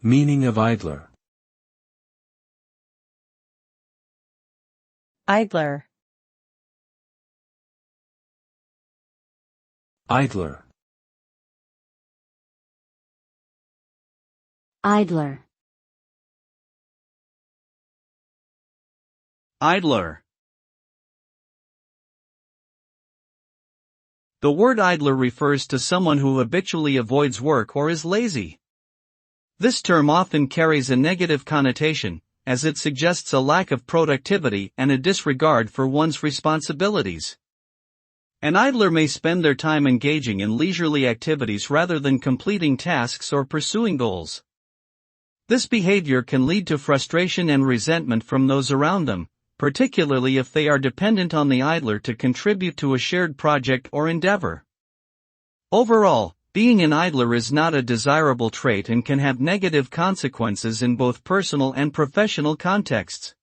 Meaning of idler. Idler. Idler. Idler. Idler. The word idler refers to someone who habitually avoids work or is lazy. This term often carries a negative connotation, as it suggests a lack of productivity and a disregard for one's responsibilities. An idler may spend their time engaging in leisurely activities rather than completing tasks or pursuing goals. This behavior can lead to frustration and resentment from those around them, particularly if they are dependent on the idler to contribute to a shared project or endeavor. Overall, being an idler is not a desirable trait and can have negative consequences in both personal and professional contexts.